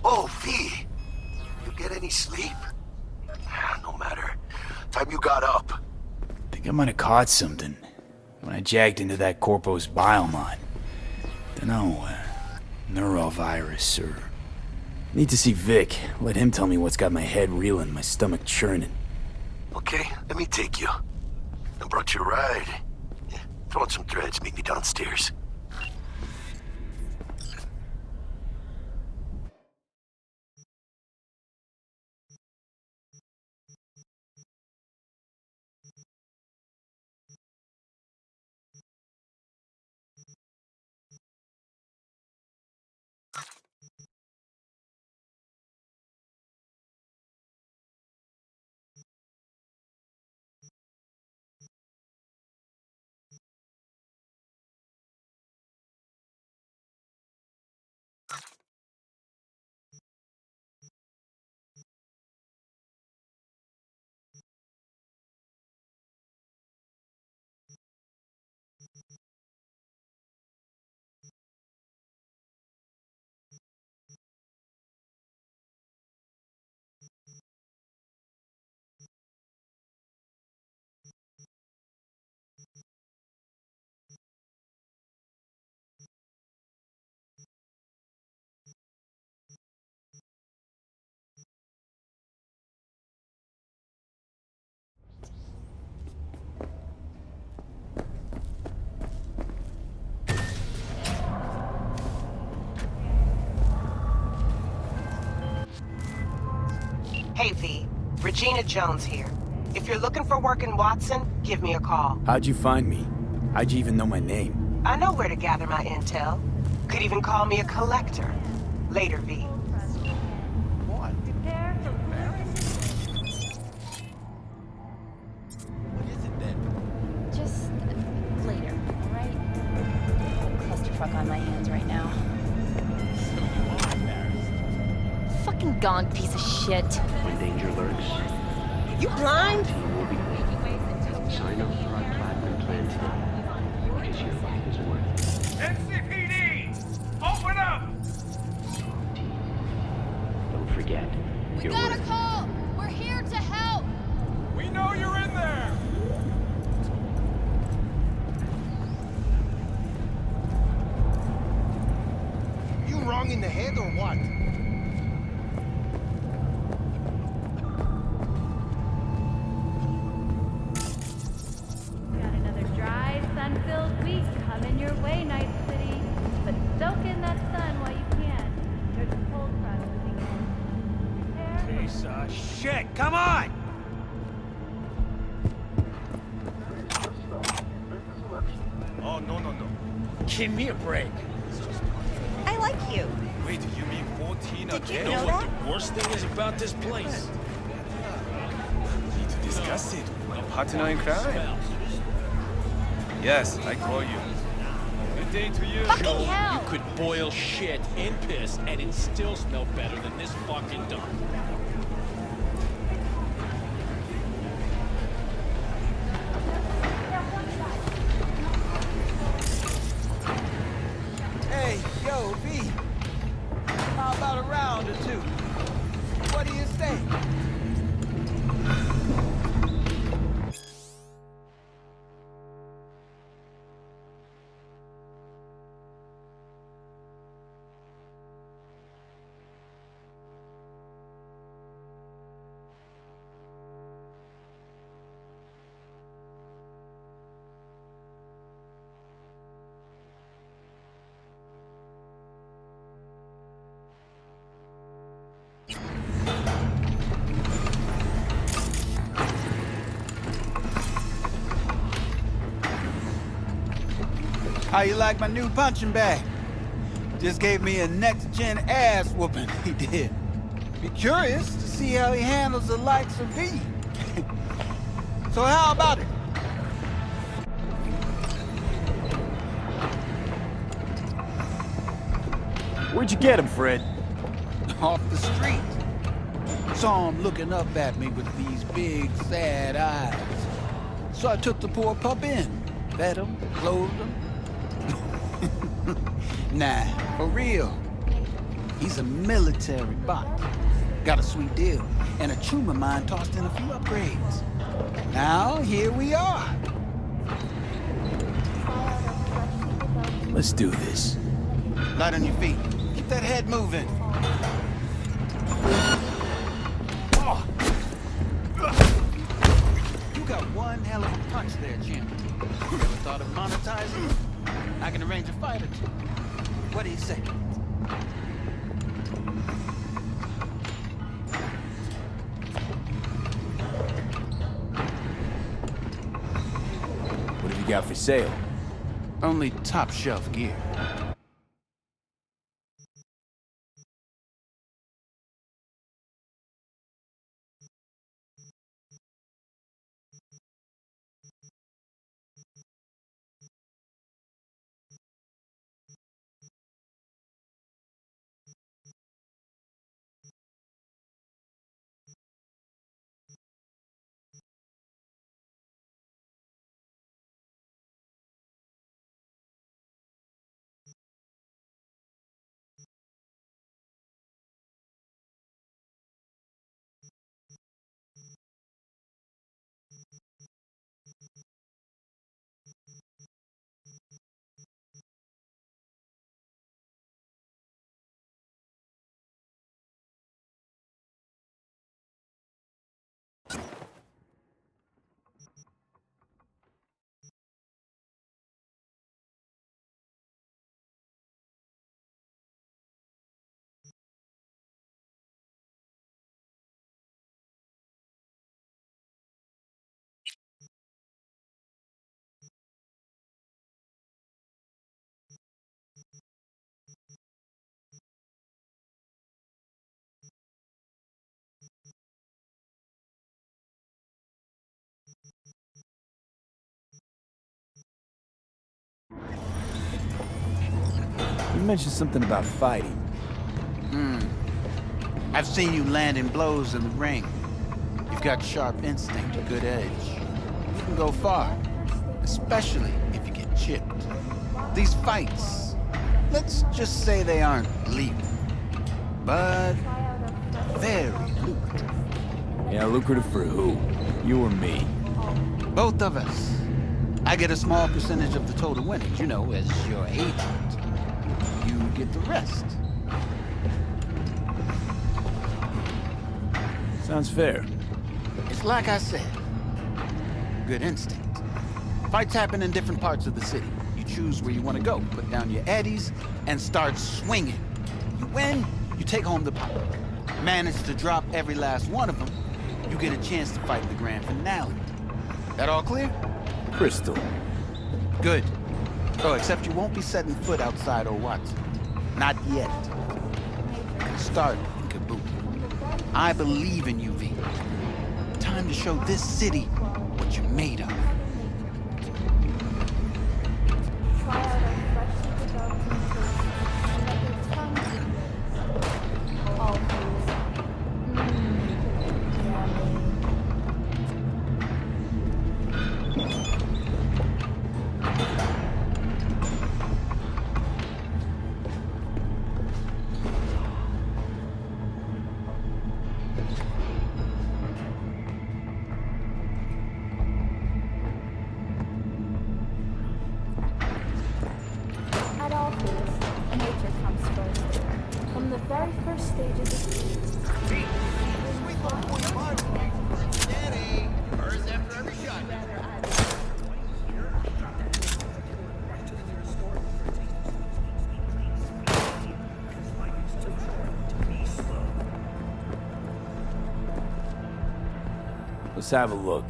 Oh, V. You get any sleep? No matter. Time you got up. Think I might have caught something when I jagged into that Corpo's biomon. Dunno, neurovirus or... Need to see Vic. Let him tell me what's got my head reeling, my stomach churning. Okay, let me take you. I brought you a ride. Yeah, throw in some threads, meet me downstairs. Hey, V. Regina Jones here. If you're looking for work in Watson, give me a call. How'd you find me? How'd you even know my name? I know where to gather my intel. Could even call me a collector. Later, V. Just later, alright? Clusterfuck on my hands right now. Fucking gone, piece of shit. When danger lurks, You blind? team will be sign up for our platinum plan today, because your life is worth it. NCPD! Open up! Team, don't forget, We you're got worth a it. call! We're here to help! We know you're in there! You wrong in the head or what? Got another dry, sun-filled week coming your way, Night City. But soak in that sun while you can. There's a cold front moving in. Prepare Piece of shit! Come on! Oh, no. Give me a break. I like you. Wait, you mean 14 Did you again? know that? The worst thing is about this place. Need to discuss it. A partner in crime. Yes, I call you. Good day to you. Fucking hell! You could boil shit in piss and it still smell better than this fucking dump. Hey, yo, V. How about a round or two? What do you say? How you like my new punching bag? Just gave me a next-gen ass whooping, he did. Be curious to see how he handles the likes of V. So how about it? Where'd you get him, Fred? Off the street. Saw him looking up at me with these big, sad eyes. So I took the poor pup in. Fed him, clothed him. Nah, for real. He's a military bot. Got a sweet deal, and a tumor mine tossed in a few upgrades. Now, here we are. Let's do this. Light on your feet. Keep that head moving. Oh. You got one hell of a punch there, champ. You ever thought of monetizing? I can arrange a fight or two. What do you say? What have you got for sale? Only top shelf gear. You mentioned something about fighting. I've seen you landing blows in the ring. You've got sharp instinct, a good edge. You can go far, especially if you get chipped. These fights, let's just say they aren't lethal, but very lucrative. Yeah, lucrative for who? You or me? Both of us. I get a small percentage of the total winnings, you know, as your agent. You get the rest. Sounds fair. It's like I said, good instinct. Fights happen in different parts of the city. You choose where you want to go, put down your eddies, and start swinging. You win, you take home the pot. Manage to drop every last one of them, you get a chance to fight in the grand finale. That all clear? Crystal. Good. Oh, except you won't be setting foot outside old Watson. Not yet. Start in Kabuki. I believe in you, V. Time to show this city what you're made of. At all things, nature comes first. From the very first stages of Steady. Burst after every shot. Let's have a look.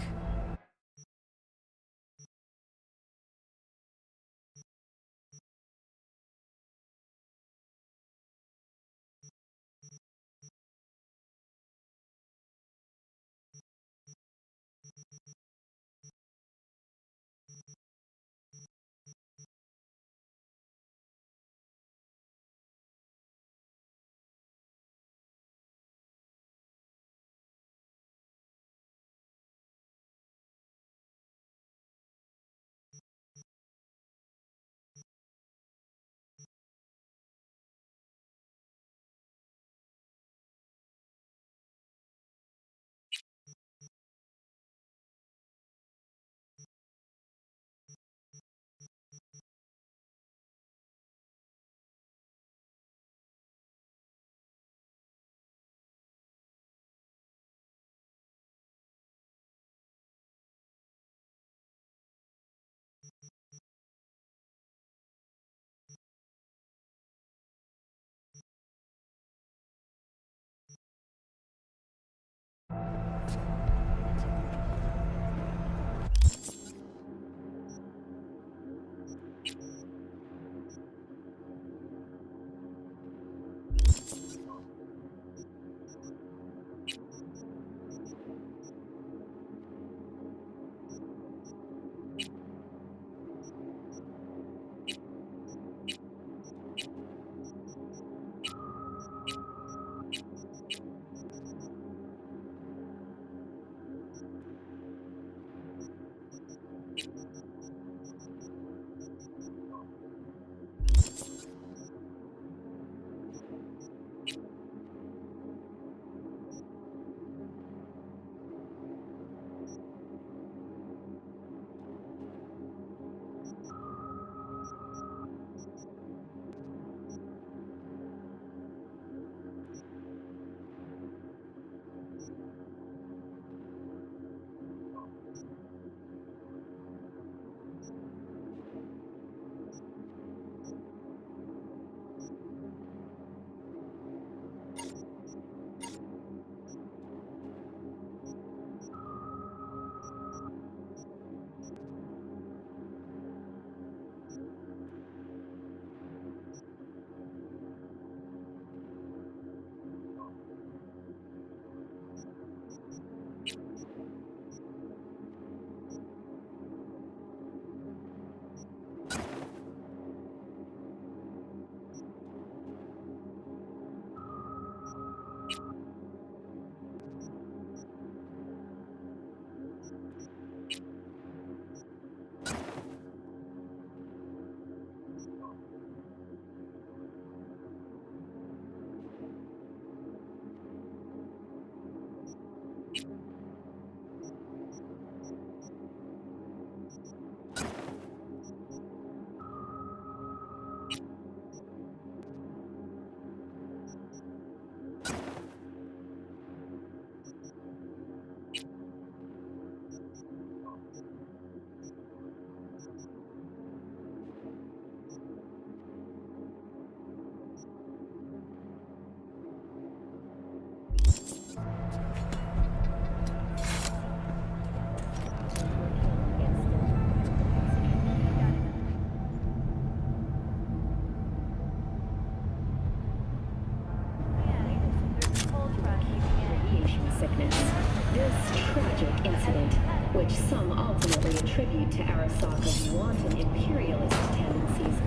this tragic incident, which some ultimately attribute to Arasaka's wanton imperialist tendencies,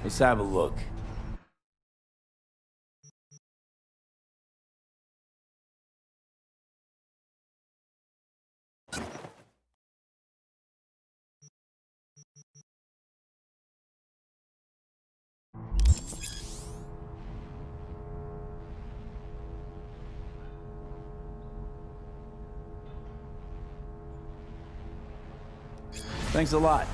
Let's have a look. Thanks a lot.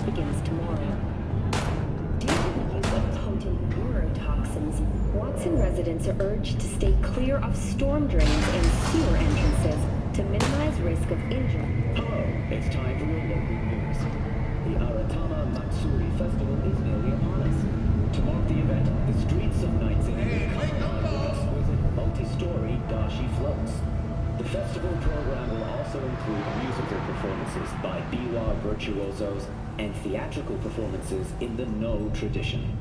begins tomorrow. Due to the use of potent neurotoxins, Watson residents are urged to stay clear of storm drains and sewer entrances to minimize risk of injury. Hello, it's time for your local news. The Aratama Matsuri Festival is nearly upon us. To mark the event, the streets of Night City will come alive with exquisite multi-story dashi floats. The festival program will also include musical performances by biwa virtuosos and theatrical performances in the No tradition.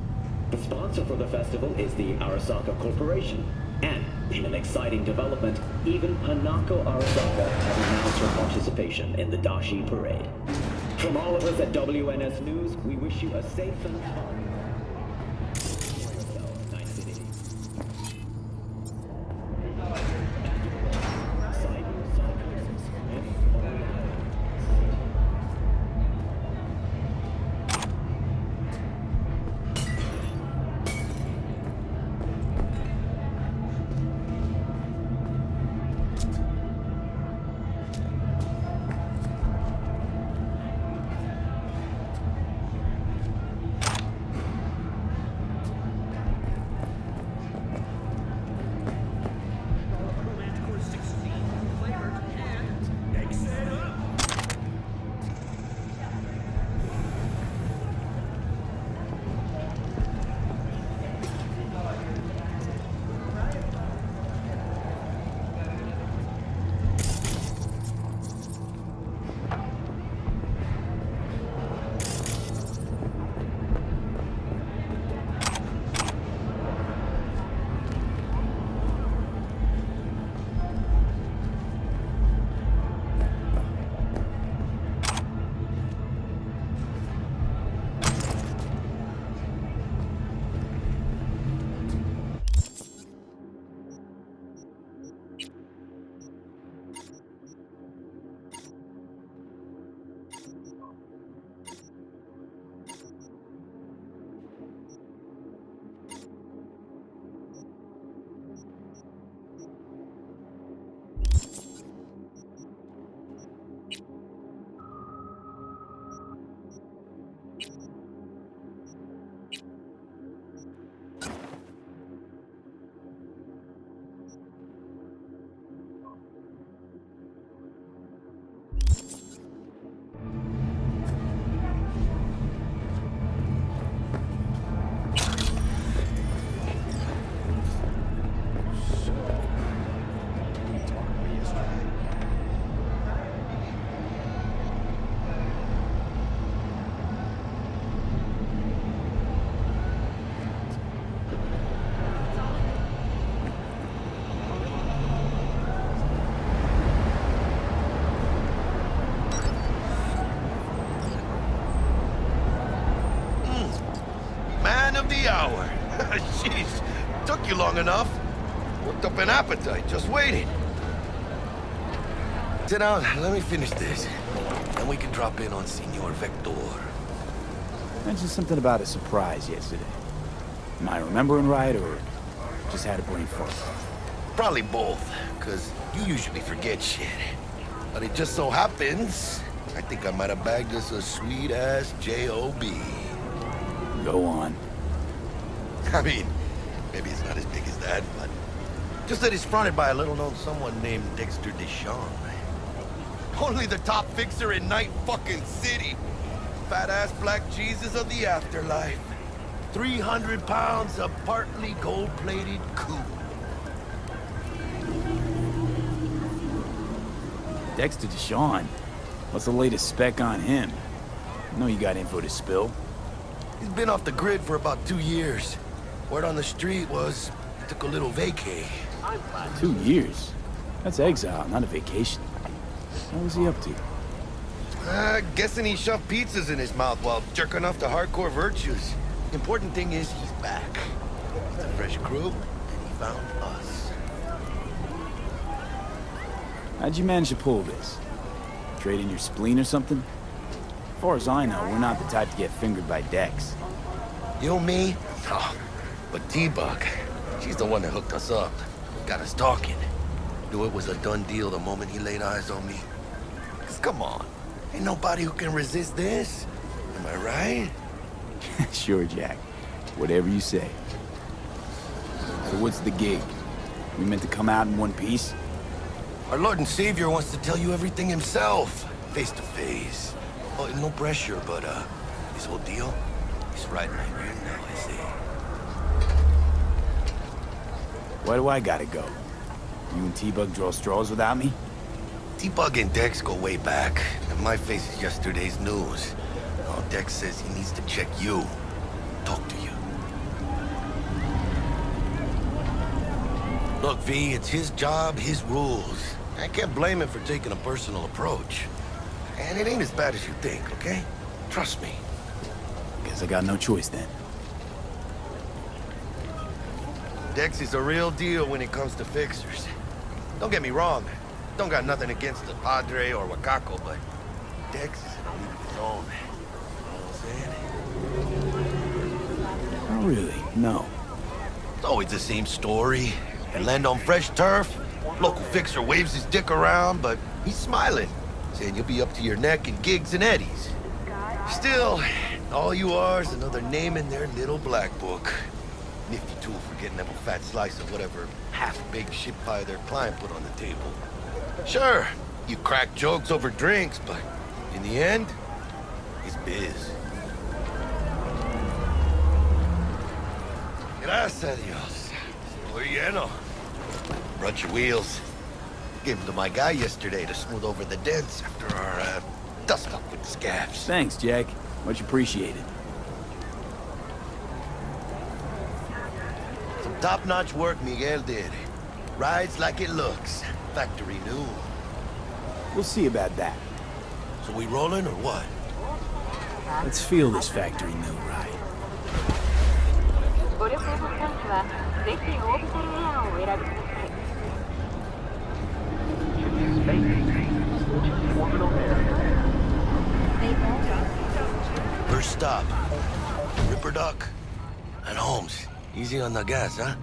The sponsor for the festival is the Arasaka Corporation, and in an exciting development, even Hanako Arasaka has announced her participation in the Dashi Parade. From all of us at WNS News, we wish you a safe and fun. Night City. Hour. Jeez, took you long enough. Worked up an appetite, just waiting. Sit down, let me finish this. Then we can drop in on Senor Vector. Mentioned something about a surprise yesterday. Am I remembering right, or just had a brain fart? Probably both, because you usually forget shit. But it just so happens I think I might have bagged us a sweet-ass J.O.B. Go on. I mean, maybe it's not as big as that, but just that it's fronted by a little-known someone named Dexter Deshawn. Only the top fixer in Night fucking City. Fat-ass black Jesus of the afterlife. 300 pounds of partly gold-plated coup. Dexter Deshawn? What's the latest spec on him? I know you got info to spill. He's been off the grid for about 2 years. Word on the street was he took a little vacay. 2 years? That's exile, not a vacation. What was he up to? Guessing he shoved pizzas in his mouth while jerking off to hardcore virtues. Important thing is he's back. It's a fresh crew, and he found us. How'd you manage to pull this? Trade in your spleen or something? As far as I know, we're not the type to get fingered by Dex. You, me? Oh, but T-Bug, she's the one that hooked us up. Got us talking. Knew it was a done deal the moment he laid eyes on me. 'Cause come on, ain't nobody who can resist this. Am I right? Sure, Jack. Whatever you say. So what's the gig? We meant to come out in one piece? Our Lord and Savior wants to tell you everything himself, face to face. Oh, no pressure, but this whole deal is right in my rear now, I say. Why do I gotta go? You and T-Bug draw straws without me? T-Bug and Dex go way back, and my face is yesterday's news. Oh, Dex says he needs to check you, talk to you. Look, V, it's his job, his rules. I can't blame him for taking a personal approach. And it ain't as bad as you think, okay? Trust me. Guess I got no choice then. Dex is a real deal when it comes to fixers. Don't get me wrong. Don't got nothing against the Padre or Wakako, but Dex is in a league of his own. You know what I'm saying? Oh, really? No. It's always the same story. You land on fresh turf, local fixer waves his dick around, but he's smiling, saying you'll be up to your neck in gigs and eddies. Still, all you are is another name in their little black book. Nifty tool for getting them a fat slice of whatever half-baked shit pie their client put on the table. Sure, you crack jokes over drinks, but in the end, it's biz. Gracias a Dios. Estoy lleno. Brought your wheels. Gave them to my guy yesterday to smooth over the dents after our dust-up with the scabs. Thanks, Jack. Much appreciated. Some top-notch work Miguel did. Rides like it looks. Factory new. We'll see about that. So we rolling or what? Let's feel this factory new ride. First stop. Ripperdoc and Holmes. Easy on the gas, huh?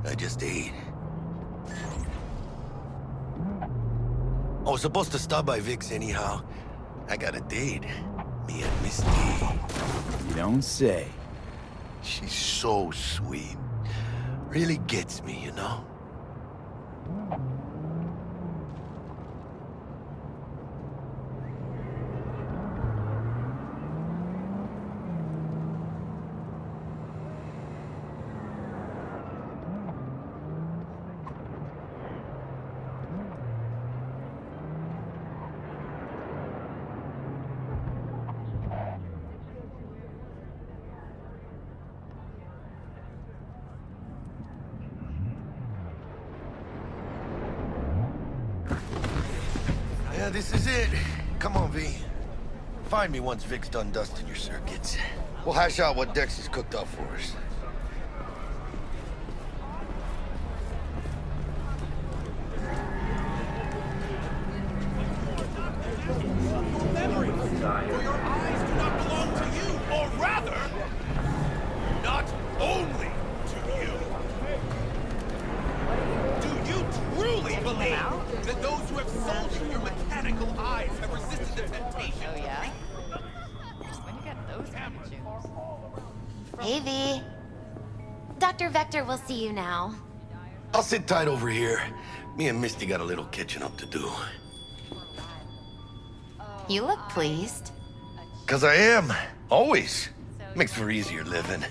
I just ate. I was supposed to stop by Vic's anyhow. I got a date. Me and Misty. You don't say. She's so sweet. Really gets me, you know? Yeah, this is it. Come on, V. Find me once Vic's done dusting your circuits. We'll hash out what Dex has cooked up for us. For your eyes do not belong to you, or rather, not only to you. Do you truly believe that those who have sold you your mechanical eyes have resisted the temptation. Oh, yeah? When you got those kind of tunes? Hey, V. Dr. Vector will see you now. I'll sit tight over here. Me and Misty got a little catching up to do. You look pleased. 'Cause I am. Always. Makes for easier living.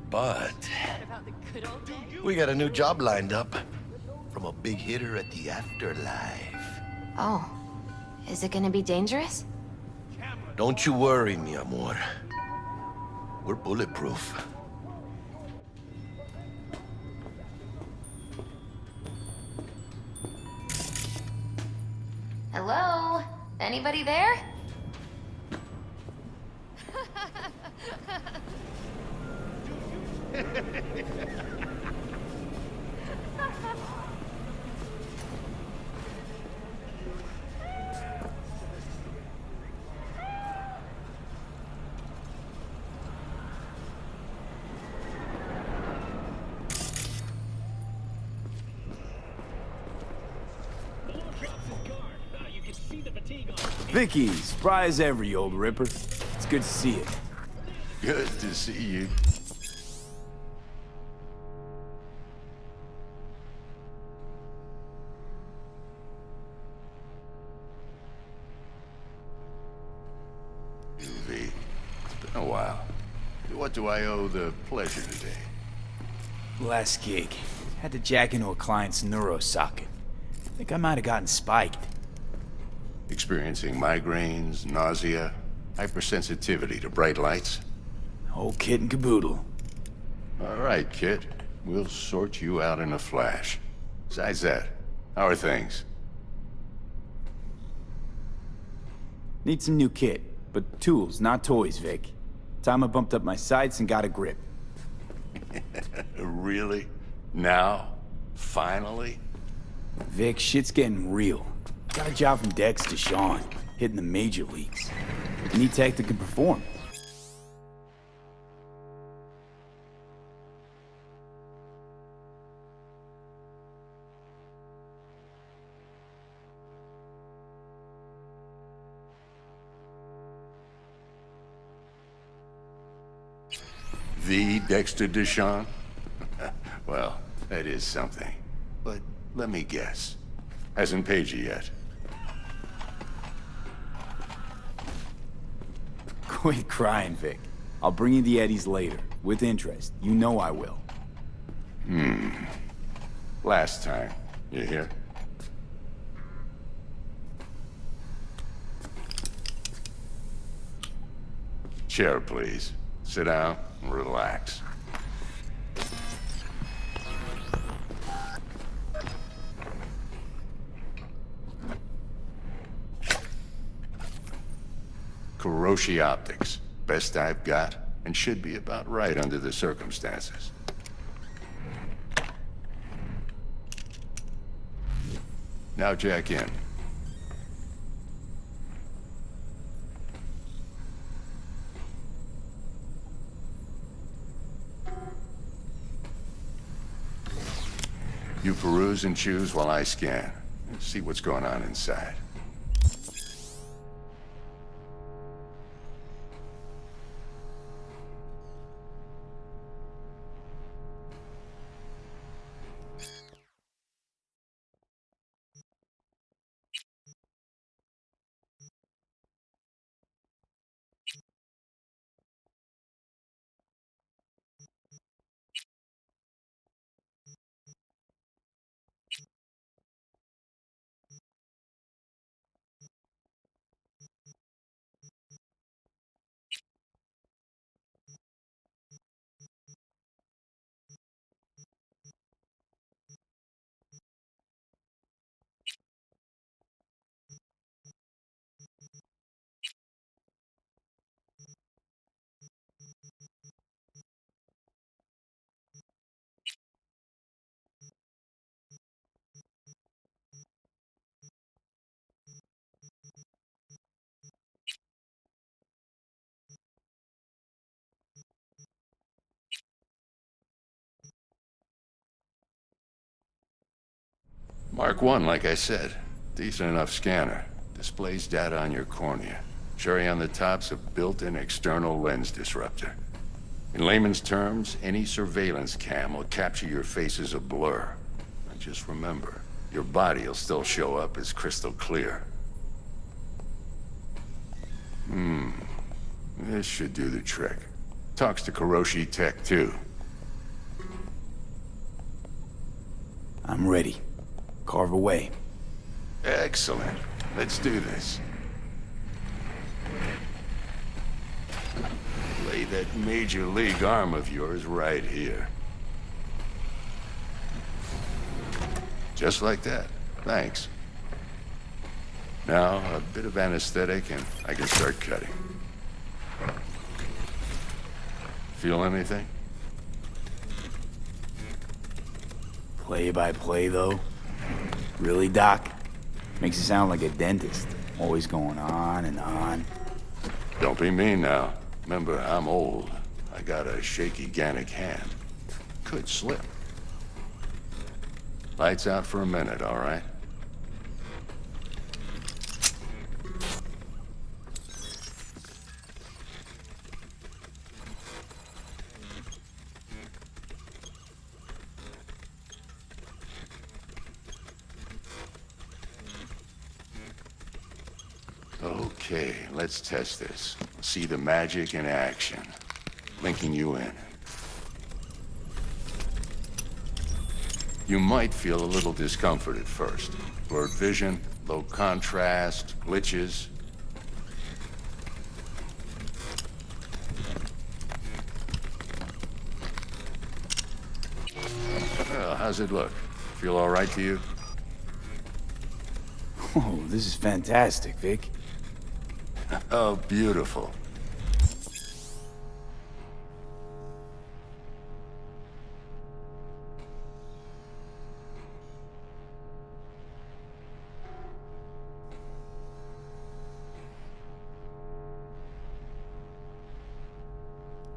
But we got a new job lined up from a big hitter at the afterlife. Oh, is it gonna be dangerous? Don't you worry, mi amor. We're bulletproof. Hello? Anybody there? Vicky, spry as ever, you old ripper. It's good to see you. Good to see you. V, it's been a while. What do I owe the pleasure today? Last gig. Had to jack into a client's neuro socket. Think I might have gotten spiked. Experiencing migraines, nausea, hypersensitivity to bright lights? Whole kit and caboodle. All right, kid. We'll sort you out in a flash. Besides that, how are things? Need some new kit, but tools, not toys, Vic. Time I bumped up my sights and got a grip. Really? Now? Finally? Vic, shit's getting real. Got a job from Dexter Deshawn, hitting the major leagues. Need tech that can perform. The Dexter Deshawn? Well, that is something. But let me guess. Hasn't paid you yet. Quit crying, Vic. I'll bring you the eddies later, with interest. You know I will. Last time. You hear? Chair, please. Sit down and relax. Kuroshi Optics. Best I've got, and should be about right under the circumstances. Now jack in. You peruse and choose while I scan. See what's going on inside. Mark 1, like I said. Decent enough scanner. Displays data on your cornea. Cherry on the top's a built-in external lens disruptor. In layman's terms, any surveillance cam will capture your face as a blur. And just remember, your body will still show up as crystal clear. This should do the trick. Talks to Kuroshi Tech, too. I'm ready. Carve away. Excellent. Let's do this. Lay that major league arm of yours right here. Just like that. Thanks. Now, a bit of anesthetic and I can start cutting. Feel anything? Play by play, though? Really, Doc? Makes it sound like a dentist. Always going on and on. Don't be mean now. Remember, I'm old. I got a shaky Gannic hand. Could slip. Lights out for a minute, all right? Okay, let's test this. See the magic in action. Linking you in. You might feel a little discomfort at first. Blurred vision, low contrast, glitches. Well, how's it look? Feel all right to you? Oh, this is fantastic, Vic. Oh, beautiful.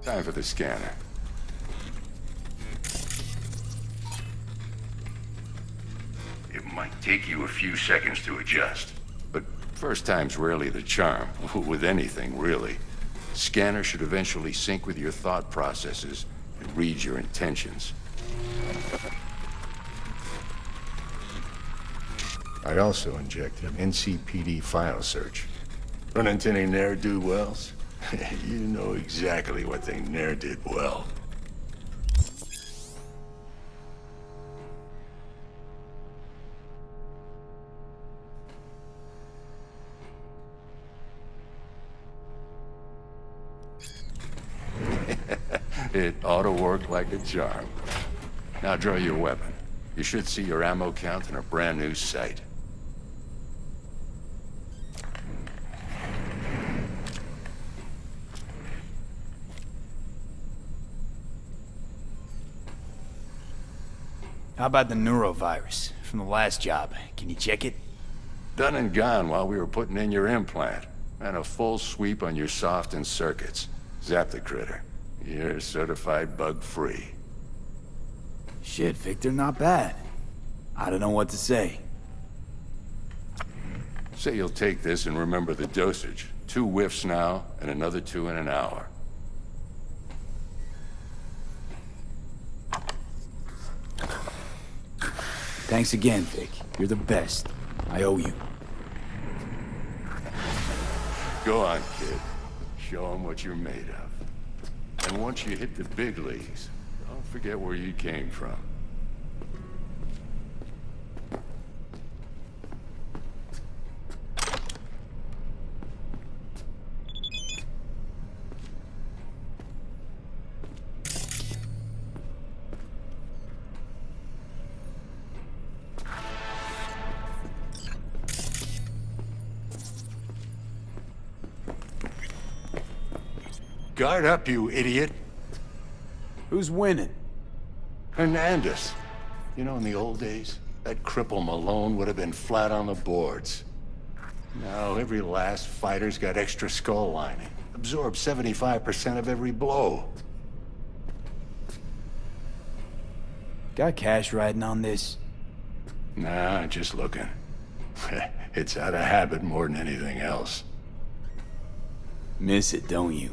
Time for the scanner. It might take you a few seconds to adjust, but first time's rarely the charm, with anything, really. Scanner should eventually sync with your thought processes and read your intentions. I also injected NCPD file search. Run into any ne'er-do-wells? You know exactly what they ne'er did well. It ought to work like a charm. Now draw your weapon. You should see your ammo count in a brand new sight. How about the neurovirus from the last job? Can you check it? Done and gone while we were putting in your implant. And a full sweep on your soft and circuits. Zap the critter. You're certified bug-free. Shit, Victor, not bad. I don't know what to say. Say you'll take this and remember the dosage. 2 whiffs now, and another 2 in an hour. Thanks again, Vic. You're the best. I owe you. Go on, kid. Show them what you're made of. And once you hit the big leagues, don't forget where you came from. Guard up, you idiot. Who's winning? Hernandez. You know, in the old days, that cripple Malone would have been flat on the boards. Now, every last fighter's got extra skull lining. Absorbs 75% of every blow. Got cash riding on this? Nah, just looking. It's out of habit more than anything else. Miss it, don't you?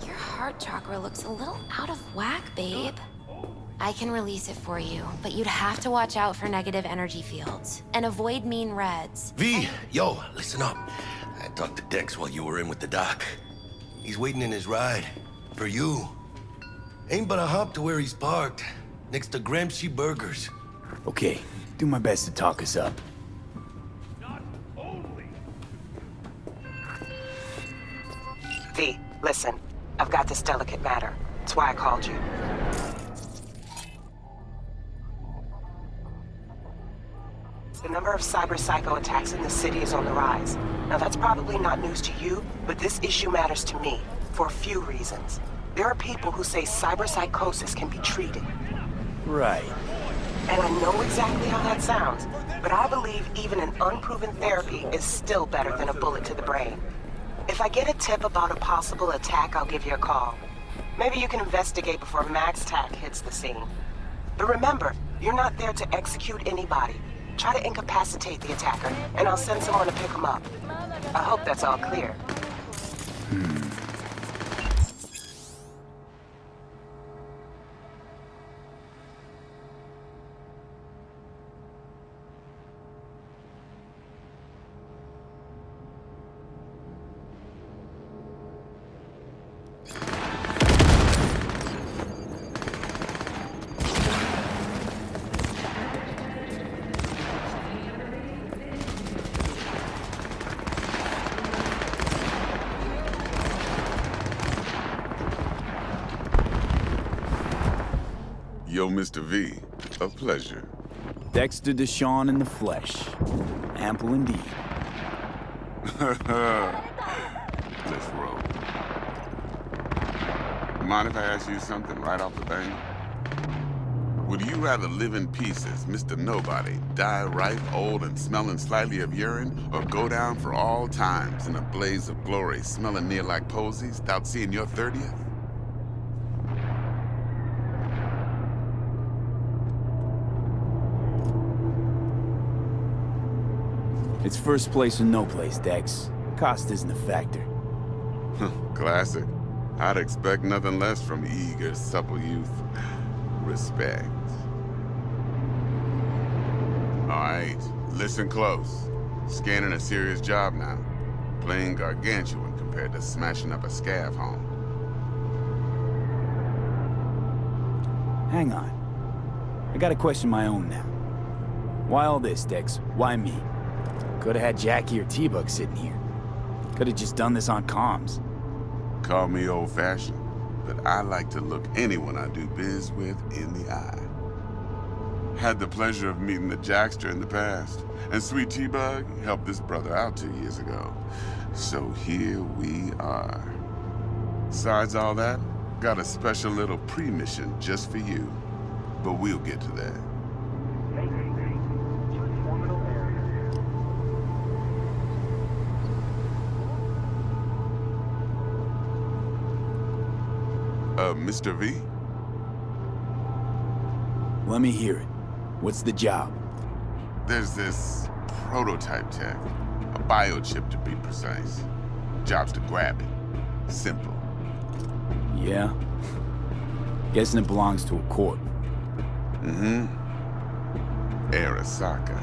Your heart chakra looks a little out of whack, babe. I can release it for you, but you'd have to watch out for negative energy fields and avoid mean reds. V, yo, listen up. I talked to Dex while you were in with the doc. He's waiting in his ride. For you. Ain't but a hop to where he's parked. Next to Gramsci Burgers. Okay, do my best to talk us up. V, listen. I've got this delicate matter. That's why I called you. The number of cyber-psycho attacks in the city is on the rise. Now that's probably not news to you, but this issue matters to me for a few reasons. There are people who say cyberpsychosis can be treated. Right. And I know exactly how that sounds, but I believe even an unproven therapy is still better than a bullet to the brain. If I get a tip about a possible attack, I'll give you a call. Maybe you can investigate before Max Tack hits the scene. But remember, you're not there to execute anybody. Try to incapacitate the attacker, and I'll send someone to pick him up. I hope that's all clear. Yo, Mr. V, a pleasure. Dexter Deshawn in the flesh. Ample indeed. Let's roll. Mind if I ask you something right off the bat? Would you rather live in pieces, Mr. Nobody, die ripe, old, and smelling slightly of urine, or go down for all times in a blaze of glory, smelling near like posies, without seeing your 30th? It's first place or no place, Dex. Cost isn't a factor. Classic. I'd expect nothing less from eager, supple youth. Respect. All right, listen close. Scanning a serious job now. Playing gargantuan compared to smashing up a scav home. Hang on. I got a question my own now. Why all this, Dex? Why me? Could've had Jackie or T-Bug sitting here. Could've just done this on comms. Call me old-fashioned, but I like to look anyone I do biz with in the eye. Had the pleasure of meeting the Jackster in the past, and sweet T-Bug helped this brother out 2 years ago. So here we are. Besides all that, got a special little pre-mission just for you. But we'll get to that. Mr. V? Let me hear it. What's the job? There's this prototype tech. A biochip to be precise. Job's to grab it. Simple. Yeah? Guessing it belongs to a corp. Mm-hmm. Arasaka.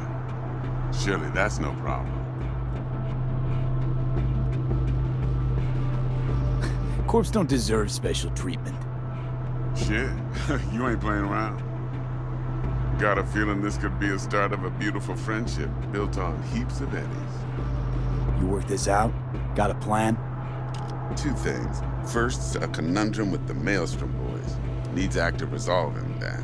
Surely that's no problem. Corps don't deserve special treatment. Shit, you ain't playing around. Got a feeling this could be a start of a beautiful friendship built on heaps of eddies. You work this out? Got a plan? Two things. First, a conundrum with the Maelstrom boys. Needs active resolving that.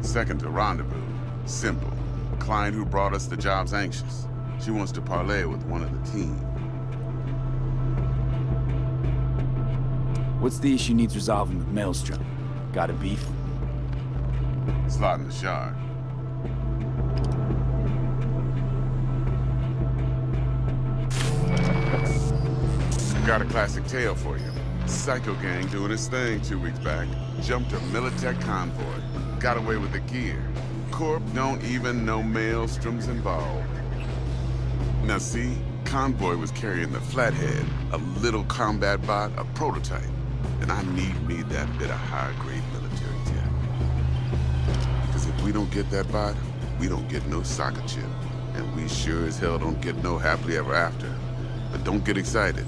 Second, a rendezvous. Simple. Client who brought us the job's anxious. She wants to parlay with one of the team. What's the issue needs resolving with Maelstrom? Got a beef? Slotting the shard. Got a classic tale for you. Psycho gang doing its thing 2 weeks back. Jumped a Militech convoy. Got away with the gear. Corp don't even know Maelstrom's involved. Now see, convoy was carrying the Flathead, a little combat bot, a prototype. And I need that bit of high-grade military tech. Because if we don't get that bot, we don't get no soccer chip. And we sure as hell don't get no happily ever after. But don't get excited.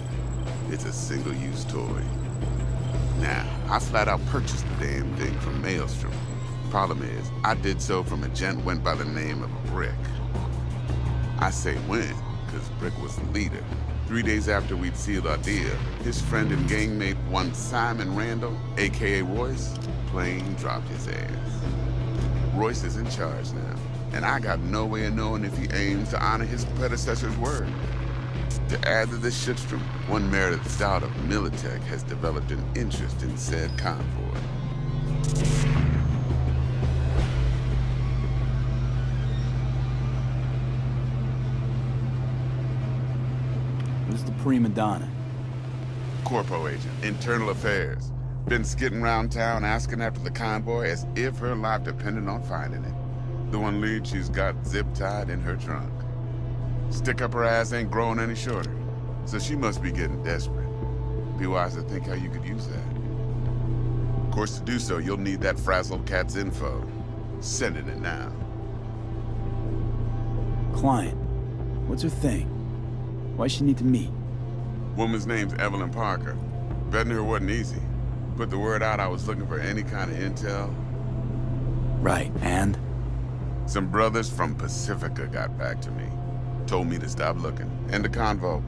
It's a single-use toy. Now, I flat out purchased the damn thing from Maelstrom. Problem is, I did so from a gent went by the name of Brick. I say when, because Brick was the leader. 3 days after we'd sealed our deal, his friend and gangmate, one Simon Randall, aka Royce, plain dropped his ass. Royce is in charge now, and I got no way of knowing if he aims to honor his predecessor's word. To add to this shitstorm, one Meredith Stout of Militech has developed an interest in said convoy. Who's the prima donna? Corpo agent, internal affairs. Been skidding around town asking after the convoy as if her life depended on finding it. The one lead she's got zip-tied in her trunk. Stick up her ass ain't growing any shorter, so she must be getting desperate. Be wise to think how you could use that. Of course, to do so, you'll need that frazzled cat's info. Sending it now. Client. What's her thing? Why she need to meet? Woman's name's Evelyn Parker. Betting her wasn't easy. Put the word out I was looking for any kind of intel. Right, and? Some brothers from Pacifica got back to me. Told me to stop looking. End the convo.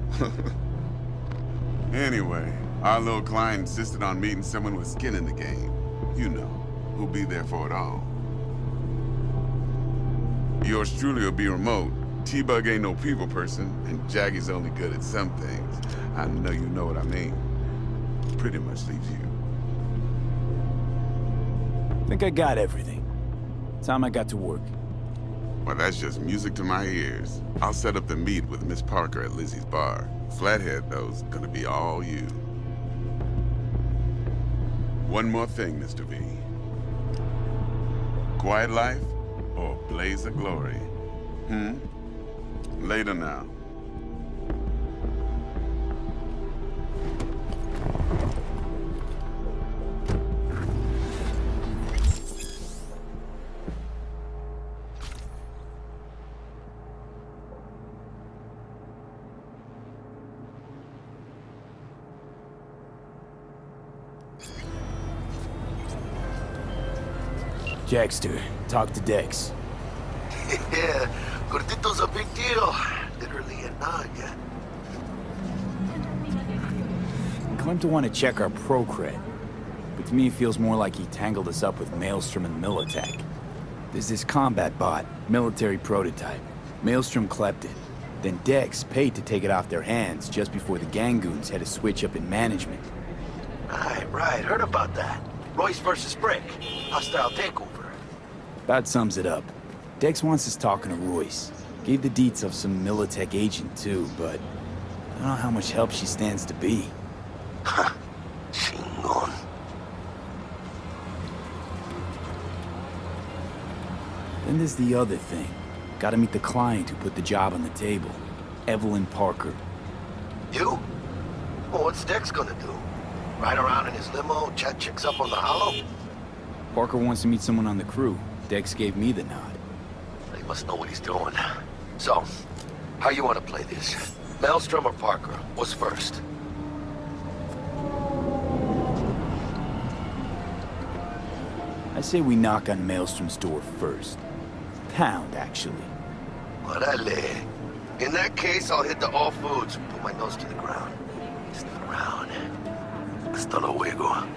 Anyway, our little client insisted on meeting someone with skin in the game. You know, who'll be there for it all. Yours truly will be remote. T-Bug ain't no people person, and Jaggy's only good at some things. I know you know what I mean. Pretty much leaves you. Think I got everything. Time I got to work. Well, that's just music to my ears. I'll set up the meet with Miss Parker at Lizzie's bar. Flathead, though's gonna be all you. One more thing, Mr. V. Quiet life or blaze of glory? Later now. Dexter, talk to Dex. Yeah, Gordito's a big deal. Literally a nod, yeah. Claimed to want to check our pro cred, but to me it feels more like he tangled us up with Maelstrom and Militech. There's this combat bot, military prototype. Maelstrom clept it. Then Dex paid to take it off their hands just before the Gangoons had a switch up in management. Right, heard about that. Royce versus Brick. Hostile takeover. About sums it up. Dex wants us talking to Royce. Gave the deets of some Militech agent too, but I don't know how much help she stands to be. Ha! Chingon. Then there's the other thing. Gotta meet the client who put the job on the table. Evelyn Parker. You? Well, what's Dex gonna do? Ride around in his limo, chat chicks up on the hollow? Parker wants to meet someone on the crew. Dex gave me the nod. He must know what he's doing. So, how you want to play this? Maelstrom or Parker? What's first? I say we knock on Maelstrom's door first. Pound, actually. Orale. In that case, I'll hit the all foods and put my nose to the ground. Sniff around. Hasta luego.